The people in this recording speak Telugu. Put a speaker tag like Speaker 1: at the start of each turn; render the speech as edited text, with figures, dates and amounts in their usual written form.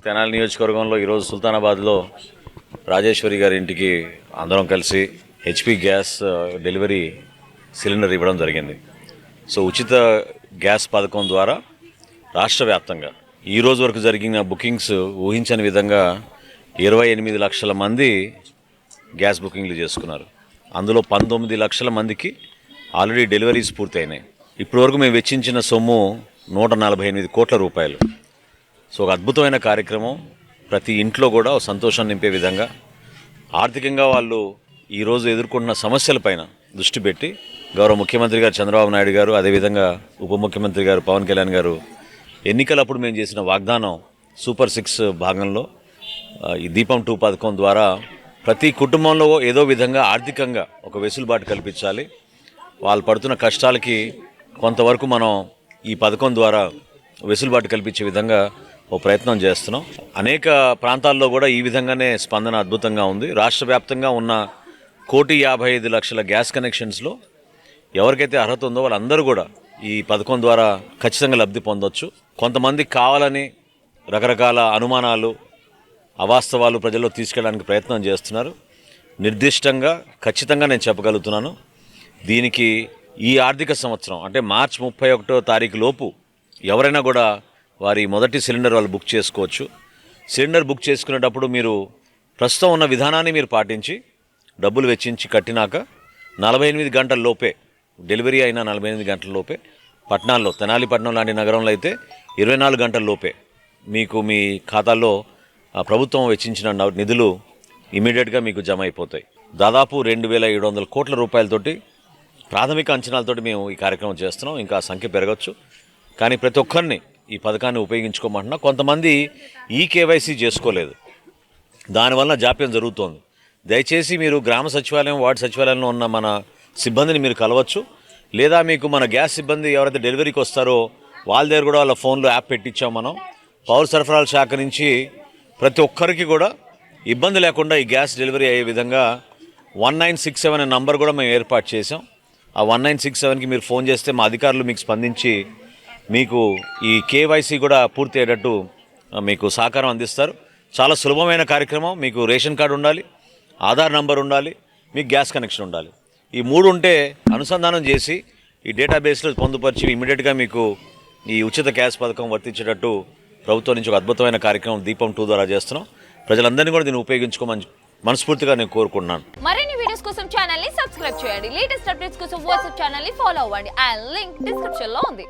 Speaker 1: తెనాలి నియోజకవర్గంలో ఈరోజు సుల్తానాబాద్లో రాజేశ్వరి గారి ఇంటికి అందరం కలిసి హెచ్పి గ్యాస్ డెలివరీ సిలిండర్ ఇవ్వడం జరిగింది. సో ఉచిత గ్యాస్ పథకం ద్వారా రాష్ట్ర వ్యాప్తంగా ఈ రోజు వరకు జరిగిన బుకింగ్స్ ఊహించని విధంగా 28 లక్షల మంది గ్యాస్ బుకింగ్లు చేసుకున్నారు. అందులో 19 లక్షల మందికి ఆల్రెడీ డెలివరీస్ పూర్తయినాయి. ఇప్పటి వరకు మేము వెచ్చించిన సొమ్ము 148 కోట్ల రూపాయలు. సో ఒక అద్భుతమైన కార్యక్రమం. ప్రతి ఇంట్లో కూడా సంతోషం నింపే విధంగా ఆర్థికంగా వాళ్ళు ఈరోజు ఎదుర్కొంటున్న సమస్యలపైన దృష్టి పెట్టి గౌరవ ముఖ్యమంత్రి గారు చంద్రబాబు నాయుడు గారు, అదేవిధంగా ఉప ముఖ్యమంత్రి గారు పవన్ కళ్యాణ్ గారు ఎన్నికలప్పుడు మేము చేసిన వాగ్దానం సూపర్ 6 భాగంలో ఈ దీపం 2 పథకం ద్వారా ప్రతి కుటుంబంలో ఏదో విధంగా ఆర్థికంగా ఒక వెసులుబాటు కల్పించాలి. వాళ్ళు పడుతున్న కష్టాలకి కొంతవరకు మనం ఈ పథకం ద్వారా వెసులుబాటు కల్పించే విధంగా ఓ ప్రయత్నం చేస్తున్నాం. అనేక ప్రాంతాల్లో కూడా ఈ విధంగానే స్పందన అద్భుతంగా ఉంది. రాష్ట్ర వ్యాప్తంగా ఉన్న 1,55,00,000 గ్యాస్ కనెక్షన్స్లో ఎవరికైతే అర్హత ఉందో వాళ్ళందరూ కూడా ఈ పథకం ద్వారా ఖచ్చితంగా లబ్ధి పొందొచ్చు. కొంతమంది కావాలని రకరకాల అనుమానాలు, అవాస్తవాలు ప్రజల్లో తీసుకెళ్ళడానికి ప్రయత్నం చేస్తున్నారు. నిర్దిష్టంగా ఖచ్చితంగా నేను చెప్పగలుగుతున్నాను, దీనికి ఈ ఆర్థిక సంవత్సరం అంటే మార్చి 31వ తారీఖు లోపు ఎవరైనా కూడా వారి మొదటి సిలిండర్ వాళ్ళు బుక్ చేసుకోవచ్చు. సిలిండర్ బుక్ చేసుకునేటప్పుడు మీరు ప్రస్తుతం ఉన్న విధానాన్ని మీరు పాటించి డబ్బులు వెచ్చించి కట్టినాక 48 గంటల లోపే డెలివరీ అయిన 48 గంటల లోపే పట్టణాల్లో, తెనాలి పట్టణం లాంటి నగరంలో అయితే 24 గంటల లోపే మీకు మీ ఖాతాల్లో ప్రభుత్వం వెచ్చించిన నిధులు ఇమీడియట్గా మీకు జమ అయిపోతాయి. దాదాపు 2,700 కోట్ల రూపాయలతోటి ప్రాథమిక అంచనాలతోటి మేము ఈ కార్యక్రమం చేస్తున్నాం. ఇంకా సంఖ్య పెరగచ్చు. కానీ ప్రతి ఒక్కరిని ఈ పథకాన్ని ఉపయోగించుకోమంటున్నా. కొంతమంది ఈ కేవైసీ చేసుకోలేదు, దానివల్ల జాప్యం జరుగుతోంది. దయచేసి మీరు గ్రామ సచివాలయం, వార్డు సచివాలయంలో ఉన్న మన సిబ్బందిని మీరు కలవచ్చు. లేదా మీకు మన గ్యాస్ సిబ్బంది ఎవరైతే డెలివరీకి వస్తారో వాళ్ళ దగ్గర కూడా వాళ్ళ ఫోన్లో యాప్ పెట్టించాం మనం. పౌర సరఫరాల శాఖ నుంచి ప్రతి ఒక్కరికి కూడా ఇబ్బంది లేకుండా ఈ గ్యాస్ డెలివరీ అయ్యే విధంగా 1967 అనే నంబర్ కూడా మేము ఏర్పాటు చేసాం. ఆ 1967కి మీరు ఫోన్ చేస్తే మా అధికారులు మీకు స్పందించి మీకు ఈ కేవైసీ కూడా పూర్తి అయ్యేటట్టు మీకు సహకారం అందిస్తారు. చాలా సులభమైన కార్యక్రమం. మీకు రేషన్ కార్డు ఉండాలి, ఆధార్ నంబర్ ఉండాలి, మీకు గ్యాస్ కనెక్షన్ ఉండాలి. ఈ 3 ఉంటే అనుసంధానం చేసి ఈ డేటాబేస్లో పొందుపరిచి ఇమీడియట్గా మీకు ఈ ఉచిత గ్యాస్ పథకం వర్తించేటట్టు ప్రభుత్వం నుంచి ఒక అద్భుతమైన కార్యక్రమం దీపం 2 ద్వారా చేస్తున్నాం. ప్రజలందరినీ కూడా దీన్ని ఉపయోగించుకోమని మనస్ఫూర్తిగా నేను కోరుకుంటున్నాను.
Speaker 2: మరిన్ని వీడియోస్ కోసం ఛానల్ ని సబ్స్క్రైబ్ చేయండి. లేటెస్ట్ అప్డేట్స్ కోసం వాట్సాప్ ఛానల్ ని ఫాలో అవ్వండి. ఆ లింక్ డిస్క్రిప్షన్ లో ఉంది.